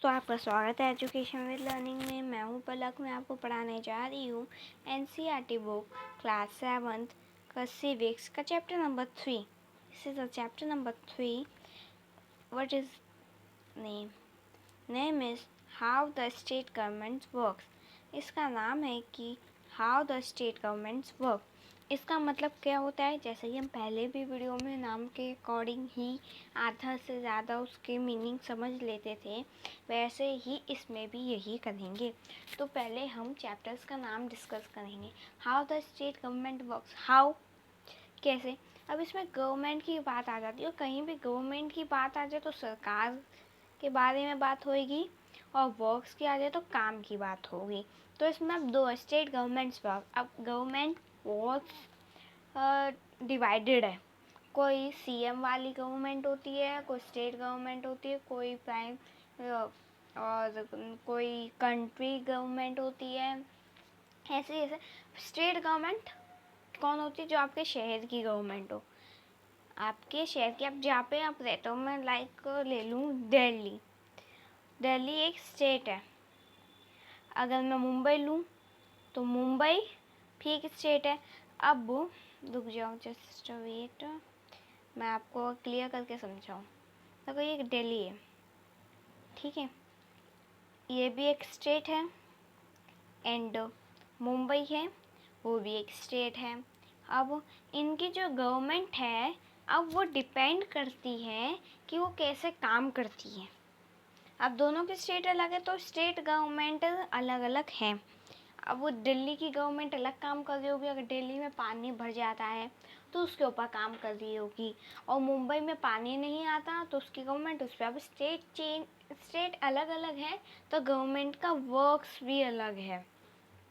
तो आपका स्वागत है एजुकेशन विद लर्निंग में। मैं हूं पलक। मैं आपको पढ़ाने जा रही हूँ एनसीईआरटी बुक क्लास 7th का सिविक्स का chapter number 3। This is the chapter number 3। What is name? Name is how the state government works. इसका नाम है कि how the state governments work. इसका मतलब क्या होता है? जैसे कि हम पहले भी वीडियो में नाम के अकॉर्डिंग ही आधा से ज़्यादा उसके मीनिंग समझ लेते थे, वैसे ही इसमें भी यही करेंगे। तो पहले हम चैप्टर्स का नाम डिस्कस करेंगे। How the state government works. How, कैसे। अब इसमें गवर्नमेंट की बात आ जाती है, और कहीं भी गवर्नमेंट की बात आ जाए तो सरकार के बारे में बात होगी, और वर्क्स की आ जाए तो काम की बात होगी। तो इसमें अब दो स्टेट गवर्नमेंट्स वर्क। अब गवर्नमेंट वर्क्स डिवाइडेड है। कोई सीएम वाली गवर्नमेंट होती है, कोई स्टेट गवर्नमेंट होती है, कोई प्राइम और कोई कंट्री गवर्नमेंट होती है। ऐसे ऐसे स्टेट गवर्नमेंट कौन होती है? जो आपके शहर की गवर्नमेंट हो, आपके शहर की, आप जहाँ पे आप रहते हो। मैं लाइक ले लूँ दिल्ली। दिल्ली एक स्टेट है। अगर मैं मुंबई लूँ तो मुंबई भी एक स्टेट है। अब रुक जाओ, जस्ट वेट, मैं आपको क्लियर करके समझाऊँ। देखो ये दिल्ली है, ठीक है, ये भी एक स्टेट है, एंड मुंबई है, वो भी एक स्टेट है। अब इनकी जो गवर्नमेंट है, अब वो डिपेंड करती है कि वो कैसे काम करती है। अब दोनों की स्टेट अलग है, तो स्टेट गवर्नमेंट अलग अलग हैं। अब वो दिल्ली की गवर्नमेंट अलग काम कर रही होगी। अगर दिल्ली में पानी भर जाता है तो उसके ऊपर काम कर रही होगी, और मुंबई में पानी नहीं आता तो उसकी गवर्नमेंट उस पर। अब स्टेट अलग अलग है, तो गवर्नमेंट का वर्क्स भी अलग है,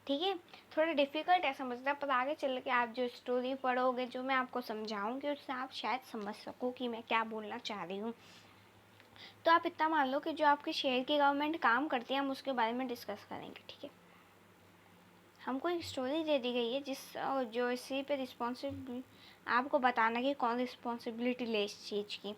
ठीक है। थोड़ा डिफ़िकल्ट है समझना, पर आगे चल के आप जो स्टोरी पढ़ोगे, जो मैं आपको समझाऊंगी, उससे आप शायद समझ सको कि मैं क्या बोलना चाह रही हूँ। तो आप इतना मान लो कि जो आपके शहर की गवर्नमेंट काम करती है, हम उसके बारे में डिस्कस करेंगे, ठीक है। हमको एक स्टोरी दे दी गई है जो इसी पे रिस्पॉन्सिबिलिटी, आपको बताना कि कौन रिस्पॉन्सिबिलिटी ले इस चीज़ की।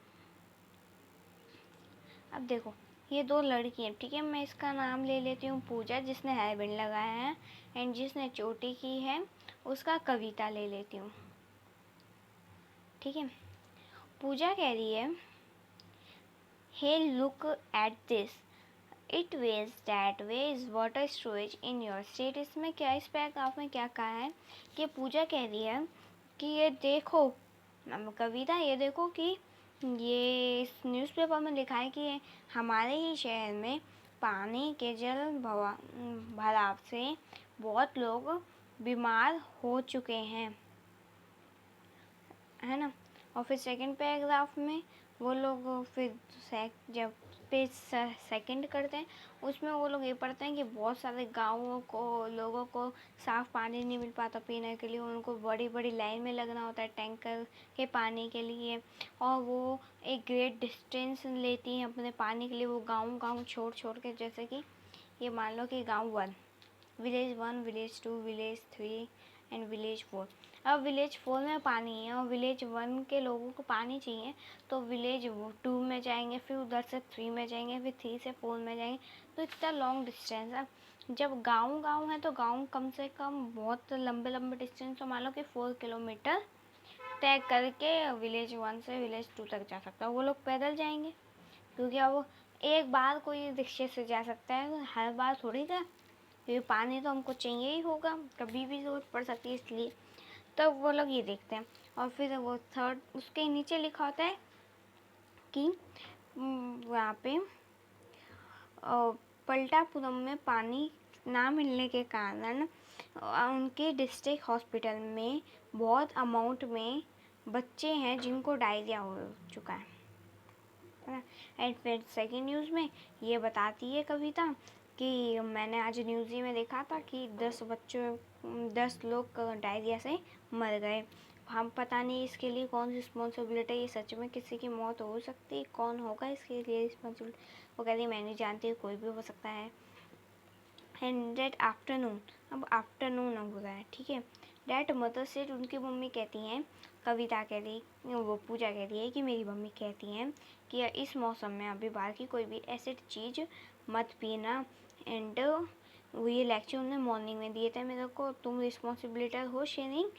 अब देखो, ये दो लड़की हैं, ठीक है। मैं इसका नाम ले लेती हूँ पूजा, जिसने हेयर बैंड लगाया है, एंड जिसने चोटी की है उसका कविता ले लेती हूँ, ठीक है। पूजा कह रही है, hey look at this, it was that way is water storage in your state. इसमें क्या, इस पैराग्राफ में क्या कहा है कि पूजा कह रही है कि ये देखो, कविता, ये देखो कि ये इस न्यूज़पेपर में लिखा है कि हमारे ही शहर में पानी के जल भराव से बहुत लोग बीमार हो चुके हैं, है ना। और फिर सेकंड पैराग्राफ में वो लोग फिर जब पेज सेकंड करते हैं, उसमें वो लोग ये पढ़ते हैं कि बहुत सारे गाँवों को लोगों को साफ़ पानी नहीं मिल पाता पीने के लिए। उनको बड़ी बड़ी लाइन में लगना होता है टैंकर के पानी के लिए, और वो एक ग्रेट डिस्टेंस लेती हैं अपने पानी के लिए। वो गाँव छोड़ के, जैसे कि ये मान लो कि गाँव 1, village 1, village 2, village 3 and village 4। अब विलेज 4 में पानी है और विलेज 1 के लोगों को पानी चाहिए, तो विलेज 2 में जाएंगे, फिर उधर से 3 में जाएंगे, फिर 3 से 4 में जाएंगे। तो इतना लॉन्ग डिस्टेंस है। जब गाँव है तो गाँव कम से कम बहुत लंबे डिस्टेंस, तो मान लो कि 4 किलोमीटर तय करके विलेज 1 से विलेज 2 तक जा सकता है। वो लोग पैदल जाएंगे, क्योंकि अब एक बार कोई रिक्शे से जा सकता है, हर बार थोड़ी था, क्योंकि पानी तो हमको चाहिए ही होगा, कभी भी ज़रूरत पड़ सकती है, इसलिए। तो वो लोग ये देखते हैं। और फिर वो थर्ड, उसके नीचे लिखा होता है कि वहाँ पे पल्टापुरम में पानी ना मिलने के कारण उनके डिस्ट्रिक्ट हॉस्पिटल में बहुत अमाउंट में बच्चे हैं जिनको डायरिया हो चुका है। एंड फिर सेकेंड न्यूज़ में ये बताती है कविता कि मैंने आज न्यूज़ में देखा था कि 10 लोग डायरिया से मर गए। हम पता नहीं इसके लिए कौन रिस्पॉन्सिबिलिटी है, ये सच में किसी की मौत हो सकती है, कौन होगा इसके लिए रिस्पॉन्सिबिलिटी? वो कहती है मैं नहीं जानती, कोई भी हो सकता है। एंड डेट आफ्टरनून, अब आफ्टरनून हो रहा है, ठीक है। डैट मदर सेड, उनकी मम्मी कहती हैं, कविता कह रही, वो पूजा कह रही है कि मेरी मम्मी कहती हैं कि इस मौसम में अभी बाहर की कोई भी एसिड चीज़ मत पीना। एंड वो ये लेक्चर उन्होंने मॉर्निंग में दिए थे मेरे को। तुम रिस्पॉन्सिबिलिटी हो शेयरिंग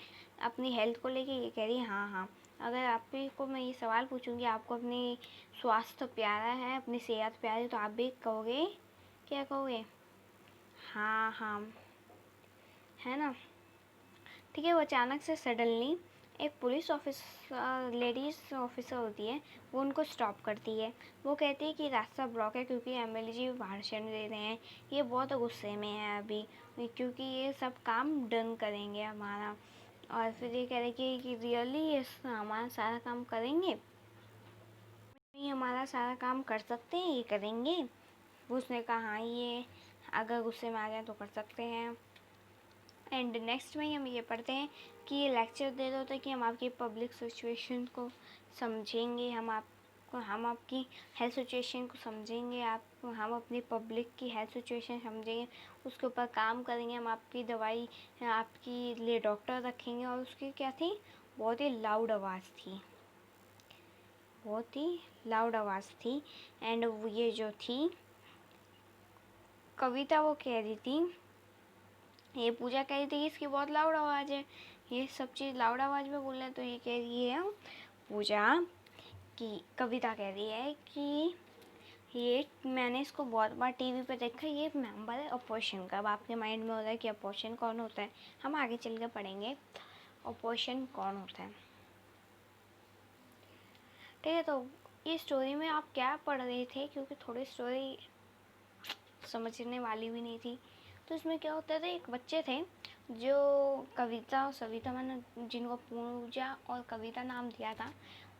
अपनी हेल्थ को लेके? ये कह रही है हाँ हाँ। अगर आपको मैं ये सवाल पूछूंगी आपको अपनी स्वास्थ्य प्यारा है, अपनी सेहत प्यारी, तो आप भी कहोगे, क्या कहोगे? हाँ हाँ, है ना। ठीक है। वो अचानक से सडनली एक पुलिस ऑफिसर, लेडीज़ ऑफिसर होती है, वो उनको स्टॉप करती है। वो कहती है कि रास्ता ब्लॉक है क्योंकि एमएलए जी भाषण दे रहे हैं, ये बहुत गुस्से में है अभी, क्योंकि ये सब काम डन करेंगे हमारा। और फिर ये कह रहे कि रियली ये हमारा सारा काम करेंगे, ये हमारा सारा काम कर सकते हैं, ये करेंगे? उसने कहा हाँ, ये अगर गुस्से में आ जाए तो कर सकते हैं। एंड नेक्स्ट में हम ये पढ़ते हैं कि ये लेक्चर दे रहे होते हैं कि हम आपकी पब्लिक सिचुएशन को समझेंगे, हम आपकी हेल्थ सिचुएशन को समझेंगे, हम अपनी पब्लिक की हेल्थ सिचुएशन समझेंगे, उसके ऊपर काम करेंगे, हम आपकी दवाई आपके लिए डॉक्टर रखेंगे। और उसकी क्या थी, बहुत ही लाउड आवाज़ थी, बहुत ही लाउड आवाज़ थी। एंड ये जो थी कविता, वो कह रही थी, ये पूजा कह रही थी कि इसकी बहुत लाउड आवाज़ है, ये सब चीज़ लाउड आवाज़ में बोल रहे हैं। तो ये कह रही है पूजा कि कविता कह रही है कि ये मैंने इसको बहुत बार टीवी पे देखा, ये मेंबर है अपोजिशन का। अब आपके माइंड में हो रहा है कि अपोजिशन कौन होता है, हम आगे चल के पढ़ेंगे अपोजिशन कौन होता है। ठीक है। तो ये स्टोरी में आप क्या पढ़ रहे थे, क्योंकि थोड़ी स्टोरी समझने वाली भी नहीं थी। तो इसमें क्या होता था, एक बच्चे थे जो कविता और सविता, मैंने जिनको पूजा और कविता नाम दिया था,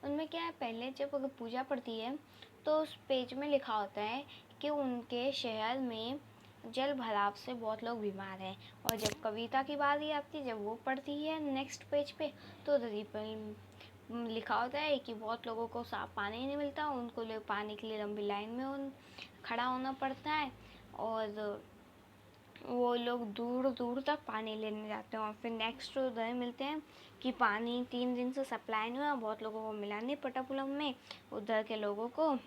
उनमें क्या है, पहले जब अगर पूजा पढ़ती है तो उस पेज में लिखा होता है कि उनके शहर में जल भराव से बहुत लोग बीमार हैं। और जब कविता की बारी आती है, जब वो पढ़ती है नेक्स्ट पेज पे, तो लिखा होता है कि बहुत लोगों को साफ पानी नहीं मिलता, उनको पानी के लिए लंबी लाइन में खड़ा होना पड़ता है, और वो लोग दूर दूर तक पानी लेने जाते हैं। और फिर नेक्स्ट उधर मिलते हैं कि पानी 3 दिन से सप्लाई नहीं हुआ, बहुत लोगों को मिला नहीं पटापुलम में, उधर के लोगों को,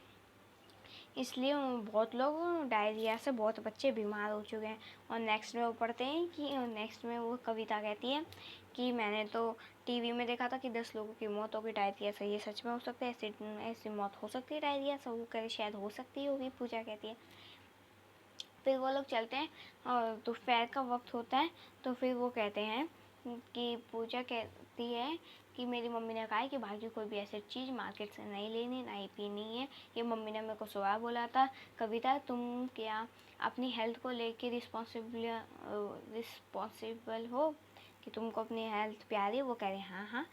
इसलिए बहुत लोग डायरिया से बहुत बच्चे बीमार हो चुके हैं। और नेक्स्ट में वो पढ़ते हैं कि नेक्स्ट में वो कविता कहती है कि मैंने तो टीवी में देखा था कि 10 लोगों की मौत हो गई डायरिया से, ये सच में हो सकता है? ऐसी मौत हो सकती है डायरिया से? वो कहे शायद हो सकती होगी, पूजा कहती है। फिर वो लोग चलते हैं और दोपहर का वक्त होता है, तो फिर वो कहते हैं कि पूजा कहती है कि मेरी मम्मी ने कहा है कि बाहर की कोई भी ऐसी चीज़ मार्केट से नहीं लेनी, ना ही पीनी है। ये मम्मी ने मेरे को सुबह बोला था। कविता, तुम क्या अपनी हेल्थ को लेके रिस्पॉन्सिबल हो, कि तुमको अपनी हेल्थ प्यारी? वो कह रहे हैं हाँ हाँ।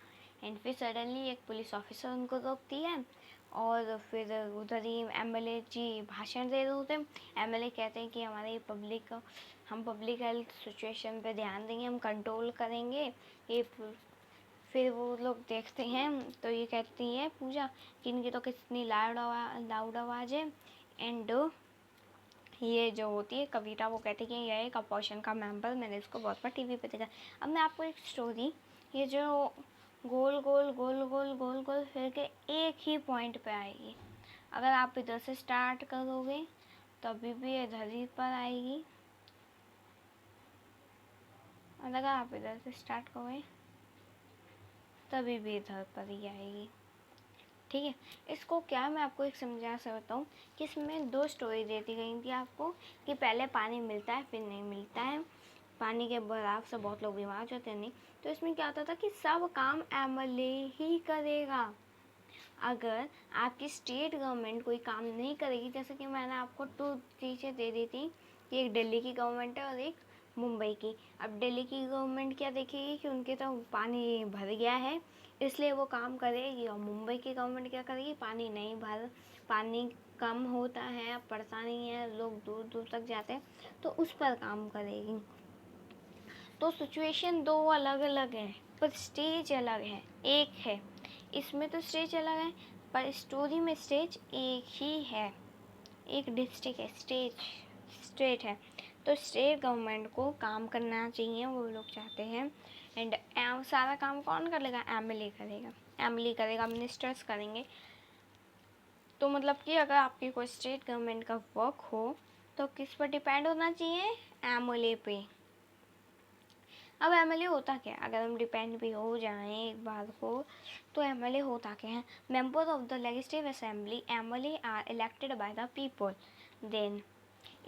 एंड फिर सडनली एक पुलिस ऑफिसर उनको रोकती है, और फिर उधर ही एमएलए जी भाषण दे रहे होते हैं। एमएलए कहते हैं कि हम पब्लिक हेल्थ सिचुएशन पे ध्यान देंगे, हम कंट्रोल करेंगे ये। फिर वो लोग देखते हैं तो ये कहती है पूजा कि इनकी तो कितनी लाउड आवाज़ है। एंड ये जो होती है कविता, वो कहती है कि यह एक अपोजिशन का मेंबर, मैंने इसको बहुत बार टीवी पे देखा। अब मैं आपको एक स्टोरी, ये जो गोल गोल गोल गोल गोल गोल फिर के एक ही पॉइंट पे आएगी। अगर आप इधर से स्टार्ट करोगे तो अभी भी इधर ही पर आएगी, और अगर आप इधर से स्टार्ट करोगे तभी भी इधर पर ही आएगी। ठीक है। इसको क्या मैं आपको एक समझा सकता हूँ कि इसमें 2 स्टोरी देती गई थी आपको, कि पहले पानी मिलता है फिर नहीं मिलता है, पानी के बहाव से बहुत लोग बीमार होते हैं। नहीं, तो इसमें क्या होता था कि सब काम एमएलए ही करेगा। अगर आपकी स्टेट गवर्नमेंट कोई काम नहीं करेगी, जैसे कि मैंने आपको 2 चीज़ें दे दी थी कि एक दिल्ली की गवर्नमेंट है और एक मुंबई की। अब दिल्ली की गवर्नमेंट क्या देखेगी कि उनके तो पानी भर गया है इसलिए वो काम करेगी, और मुंबई की गवर्नमेंट क्या करेगी, पानी कम होता है, परेशानी है, लोग दूर दूर तक जाते हैं, तो उस पर काम करेगी। तो सिचुएशन 2 अलग अलग है पर स्टेज अलग है, एक है। इसमें तो स्टेज अलग है पर स्टोरी में स्टेज एक ही है, एक डिस्ट्रिक्ट है, स्टेट है। तो स्टेट गवर्नमेंट को काम करना चाहिए, वो लोग चाहते हैं एंड सारा काम कौन कर लेगा, एमएलए करेगा, एमएलए करेगा, मिनिस्टर्स करेंगे। तो मतलब कि अगर आपकी कोई स्टेट गवर्नमेंट का वर्क हो तो किस पर डिपेंड होना चाहिए, एमएलए पे। अब एमएलए होता क्या है, अगर हम डिपेंड भी हो जाएं एक बात को, तो एमएलए होता क्या है, member of the legislative assembly, MLA are elected by the people. Then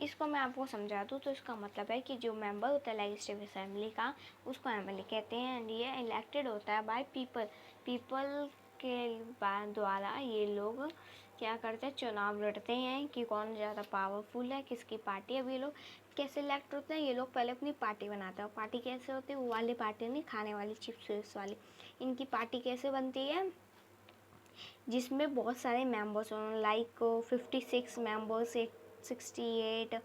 इसको मैं आपको समझा दूँ तो इसका मतलब है कि जो मेंबर होता है लेजिस्लेटिव असेंबली का, उसको एमएलए कहते हैं एंड ये इलेक्टेड होता है बाय पीपल। पीपल के द्वारा ये लोग क्या करते हैं, चुनाव लड़ते हैं कि कौन ज़्यादा पावरफुल है, किसकी पार्टी है। ये लोग कैसे इलेक्ट होते हैं, ये लोग पहले अपनी पार्टी बनाते हैं। पार्टी कैसे होती है, वो वाली पार्टी नहीं, खाने वाली चिप्स विप्स वाली। इनकी पार्टी कैसे बनती है, जिसमें बहुत सारे मेंबर्स हों, लाइक 56 मेंबर्स, 68,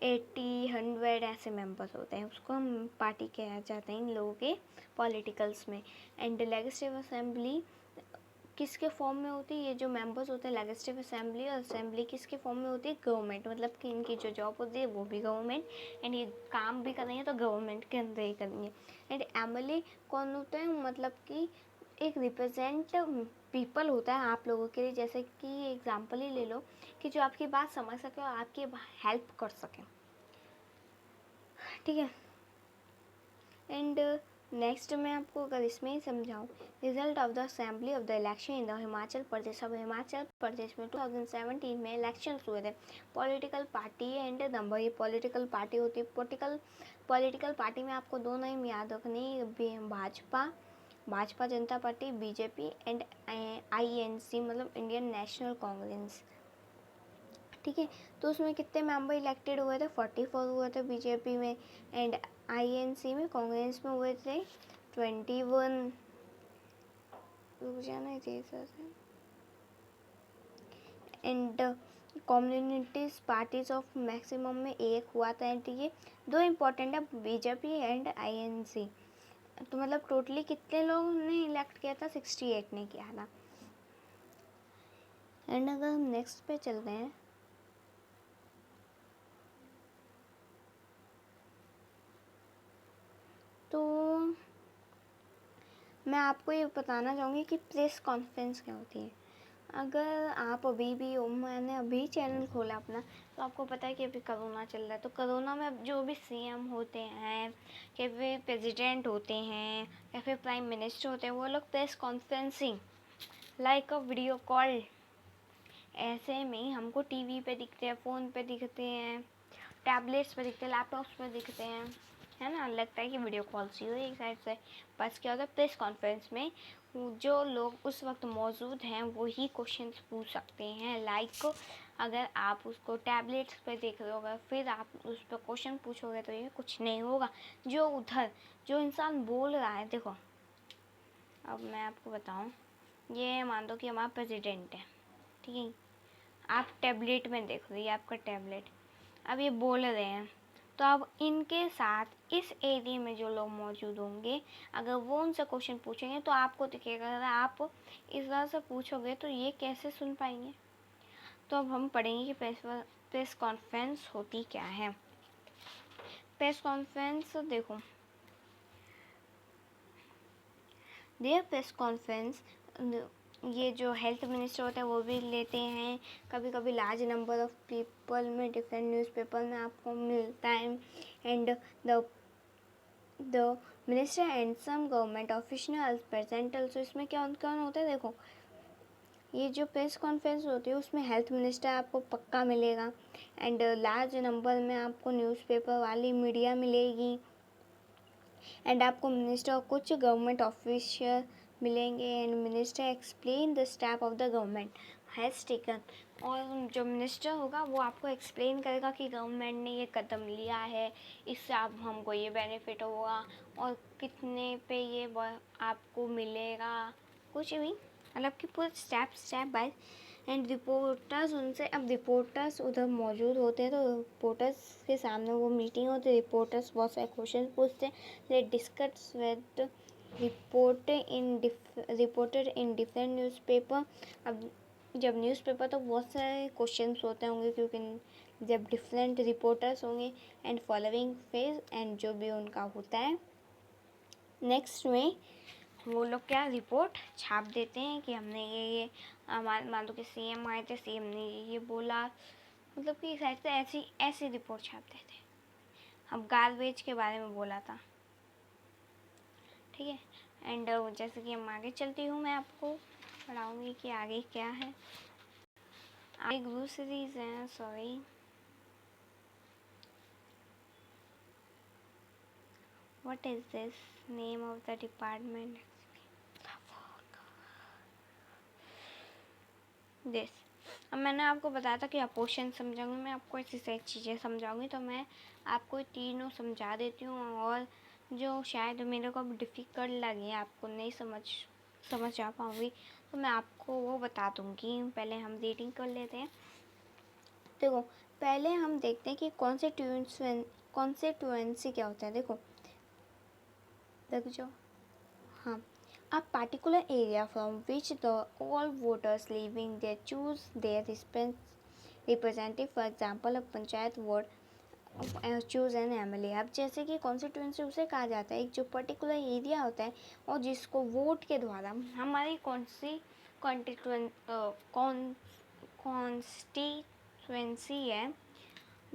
80, 100 ऐसे मेंबर्स होते हैं। उसको हम पार्टी कहा जाता है इन लोगों के पॉलिटिकल्स में। एंड लेजिस्लेटिव असेंबली किसके फॉर्म में होती है, ये जो मेंबर्स होते हैं लेजिस्लेटिव असेंबली, और असेंबली किसके फॉर्म में होती है, गवर्नमेंट। मतलब कि इनकी जो जॉब होती है वो भी गवर्नमेंट, एंड ये काम भी करेंगे तो गवर्नमेंट के अंदर ही करेंगे। एंड एमएलए कौन होते हैं, मतलब कि एक रिप्रेजेंट पीपल होता है आप लोगों के लिए। जैसे कि एग्जांपल ही ले लो कि जो आपकी बात समझ सके और आपकी हेल्प कर सके, ठीक है। एंड नेक्स्ट मैं आपको अगर इसमें ही समझाऊँ, result of the assembly of the election in the Himachal Pradesh. अब हिमाचल प्रदेश में 2017 में इलेक्शंस हुए थे। पॉलिटिकल पार्टी एंड नंबर, ये पॉलिटिकल पार्टी होती है। पॉलिटिकल पार्टी में आपको दो नाम याद रखनी, भाजपा जनता पार्टी, बीजेपी, एंड आईएनसी मतलब इंडियन नेशनल कांग्रेस, ठीक है। तो उसमें कितने मेंबर इलेक्टेड हुए थे, 44 हुए थे बीजेपी में, एंड आईएनसी में, कांग्रेस में हुए थे 21। रुक जाना चाहिए। And communities parties of maximum में एक हुआ था। एंड ये दो इम्पोर्टेंट है, बीजेपी एंड आईएनसी। तो मतलब टोटली कितने लोगों ने इलेक्ट किया था, 68 ने किया था। एंड अगर हम नेक्स्ट पे चलते हैं तो मैं आपको ये बताना चाहूँगी कि प्रेस कॉन्फ्रेंस क्या होती है। अगर आप अभी भी, मैंने अभी चैनल खोला अपना, तो आपको पता है कि अभी कोरोना चल रहा है। तो कोरोना में जो भी सीएम होते हैं या फिर प्रेसिडेंट होते हैं या फिर प्राइम मिनिस्टर होते हैं, वो लोग press conferencing like a video call ऐसे में हमको टीवी पे दिखते हैं, फ़ोन पे दिखते हैं, टैबलेट्स पे दिखते हैं, लैपटॉप्स पे दिखते हैं, है ना। लगता है कि वीडियो कॉल्स ही हो एक साइड से। बस क्या होता है, प्रेस कॉन्फ्रेंस में जो लोग उस वक्त मौजूद हैं वो ही क्वेश्चंस पूछ सकते हैं। लाइक अगर आप उसको टैबलेट्स पे देख रहे होगे, फिर आप उस पर क्वेश्चन पूछोगे तो ये कुछ नहीं होगा। जो उधर जो इंसान बोल रहा है, देखो अब मैं आपको बताऊँ, ये मान दो कि हमारा प्रेसिडेंट है, ठीक है। आप टैबलेट में देख रहे हो, ये आपका टैबलेट, अब ये बोल रहे हैं, तो अब इनके साथ इस एरिया में जो लोग मौजूद होंगे, अगर वो उनसे क्वेश्चन पूछेंगे तो आपको दिखेगा। अगर आप इस तरह से पूछोगे तो ये कैसे सुन पाएंगे। तो अब हम पढ़ेंगे कि प्रेस कॉन्फ्रेंस होती क्या है। प्रेस कॉन्फ्रेंस देखो, देयर प्रेस कॉन्फ्रेंस, ये जो हेल्थ मिनिस्टर होता है वो भी लेते हैं। कभी कभी लार्ज नंबर ऑफ पीपल में डिफरेंट न्यूज़पेपर में आपको मिलता है। And the minister and some government official present also. इसमें क्या कौन होता है, देखो ये जो प्रेस कॉन्फ्रेंस होती है उसमें हेल्थ मिनिस्टर आपको पक्का मिलेगा। एंड लार्ज नंबर में आपको न्यूज़पेपर वाली मीडिया मिलेगी। एंड आपको मिनिस्टर और कुछ गवर्नमेंट ऑफिशियल मिलेंगे। And minister explain the step of the government has taken. और जो मिनिस्टर होगा वो आपको एक्सप्लेन करेगा कि गवर्नमेंट ने ये कदम लिया है, इससे आप हमको ये बेनिफिट होगा और कितने पे ये आपको मिलेगा, कुछ भी मतलब कि पूरा स्टेप बाय। एंड रिपोर्टर्स उनसे, अब रिपोर्टर्स उधर मौजूद होते हैं तो रिपोर्टर्स के सामने वो मीटिंग होती है। रिपोर्टर्स बहुत सारे क्वेश्चन पूछते हैं। They discuss with reported in different newspaper. अब जब न्यूज़पेपर तो बहुत सारे क्वेश्चन होते होंगे क्योंकि जब डिफरेंट रिपोर्टर्स होंगे। एंड फॉलोइंग फेज, एंड जो भी उनका होता है नेक्स्ट में वो लोग क्या रिपोर्ट छाप देते हैं कि हमने ये मान लो कि सीएम आए थे, सीएम ने ये बोला, मतलब कि शायद से ऐसी रिपोर्ट छापते थे। अब गार्बेज के बारे में बोला था, ठीक है। एंड जैसे कि हम आगे चलती हूँ, मैं आपको पढ़ाऊँगी कि आगे क्या है। आगे ग्रोसरीज हैं, sorry, what is this name of the department this. अब मैंने आपको बताया था कि अपोर्शन समझाऊंगी, मैं आपको ऐसी सारी चीज़ें समझाऊंगी, तो मैं आपको तीनों समझा देती हूँ। और जो शायद मेरे को अब डिफ़िकल्ट लगे, आपको नहीं समझ आ पाऊँगी, तो मैं आपको वो बता दूँगी। पहले हम रीडिंग कर लेते हैं। देखो, पहले हम देखते हैं कि कॉन्स्टिट्यूएंसी क्या होता है। देखो जाओ, हाँ, a particular area from which the all voters living there choose their representative. For example, a panchayat ward choose an MLA. अब जैसे कि कॉन्स्टिट्यूएंसी उसे कहा जाता है एक जो पर्टिकुलर एरिया होता है और जिसको वोट के द्वारा हमारी कॉन्स्टिट्यूएंसी है,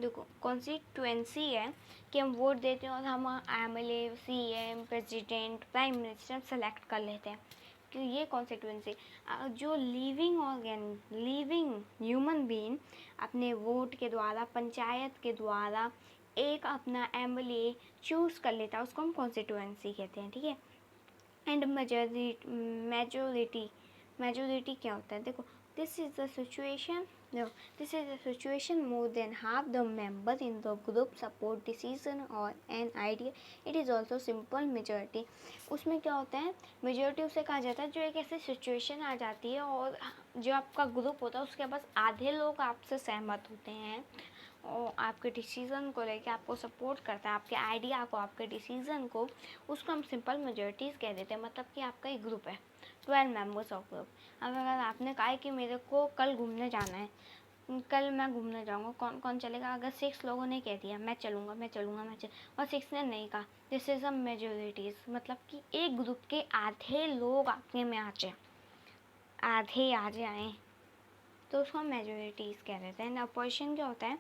देखो कॉन्स्टिट्यूएंसी है कि हम वोट देते हैं और हम MLA, CM, president, prime minister select कर लेते हैं कि ये कॉन्स्टिट्यूएंसी। जो लिविंग ह्यूमन बीइंग अपने वोट के द्वारा, पंचायत के द्वारा एक अपना एमएलए चूज़ कर लेता है, उसको हम कॉन्स्टिट्यूएंसी कहते हैं, ठीक है। एंड मेजोरिटी क्या होता है, देखो this is the situation more than half the member in the group support decision और an idea, it is also simple majority. उसमें क्या होता है, मेजोरिटी उसे कहा जाता है जो एक ऐसी सिचुएशन आ जाती है और जो आपका ग्रुप होता है उसके पास आधे लोग आपसे सहमत होते हैं और आपके डिसीज़न को लेके आपको सपोर्ट करता है, आपके आइडिया को, आपके डिसीज़न को, उसको हम सिंपल मेजोरिटीज़ कह देते हैं। मतलब कि आपका एक ग्रुप है, 12 मेंबर्स ऑफ ग्रुप। अब अगर आपने कहा है कि मेरे को कल घूमने जाना है, कल मैं घूमने जाऊँगा, कौन कौन चलेगा? अगर 6 लोगों ने कह दिया मैं चलूँगा और 6 ने नहीं कहा, दिस इज़ अ मेजोरिटीज़। मतलब कि एक ग्रुप के आधे लोग आपके में आ जाएँ तो उसको हम मेजोरिटीज़ कह देते हैं। अपोजिशन क्या होता है?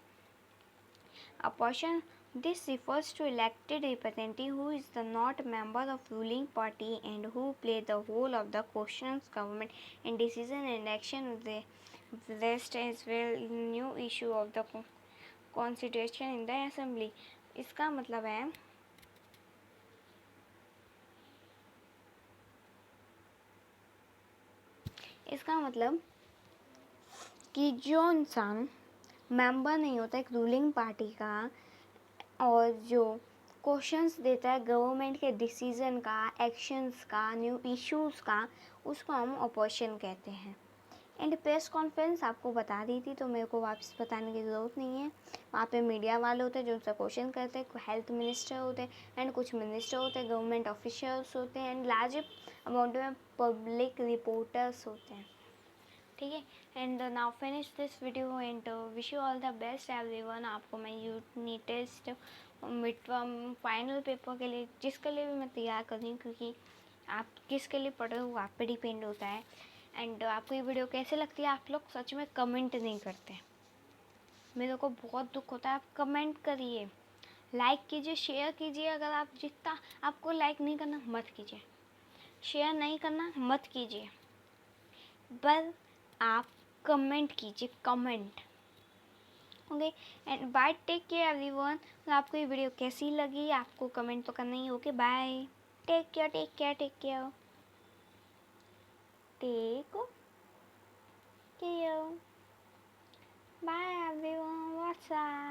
Opposition, this refers to elected representative who is the not member of ruling party and who play the role of the questions government in decision and action of the rest as well new issue of the consideration in the assembly। इसका मतलब है कि जो इंसान member नहीं होता एक ruling party का और जो क्वेश्चंस देता है गवर्नमेंट के डिसीजन का, एक्शंस का, न्यू इश्यूज़ का, उसको हम अपोजिशन कहते हैं। एंड प्रेस कॉन्फ्रेंस आपको बता दी थी तो मेरे को वापस बताने की ज़रूरत नहीं है। वहाँ पे मीडिया वाले होते हैं जो उनसे क्वेश्चन करते हैं, हेल्थ मिनिस्टर होते हैं एंड कुछ मिनिस्टर होते हैं, गवर्नमेंट ऑफिशियल्स होते हैं एंड लार्ज अमाउंट में पब्लिक रिपोर्टर्स होते हैं, ठीक है। And now finish this video and wish you all the best everyone. आपको मैं unit test mid term final paper के लिए, जिसके लिए भी मैं तैयार कर रही हूँ, क्योंकि आप किसके लिए पढ़ रहे हो आप पे डिपेंड होता है। एंड आपको ये वीडियो कैसे लगती है? आप लोग सच में कमेंट नहीं करते, मेरे को बहुत दुख होता है। आप कमेंट करिए, लाइक कीजिए, शेयर कीजिए। अगर आप जितना आपको लाइक नहीं करना मत कीजिए, शेयर नहीं करना मत कीजिए, बस आप कमेंट कीजिए, comment, okay. And bye, take care everyone. आपको ये वीडियो कैसी लगी आपको कमेंट तो करना ही, okay. Bye, take care, take care, take care, take care, bye everyone, WhatsApp.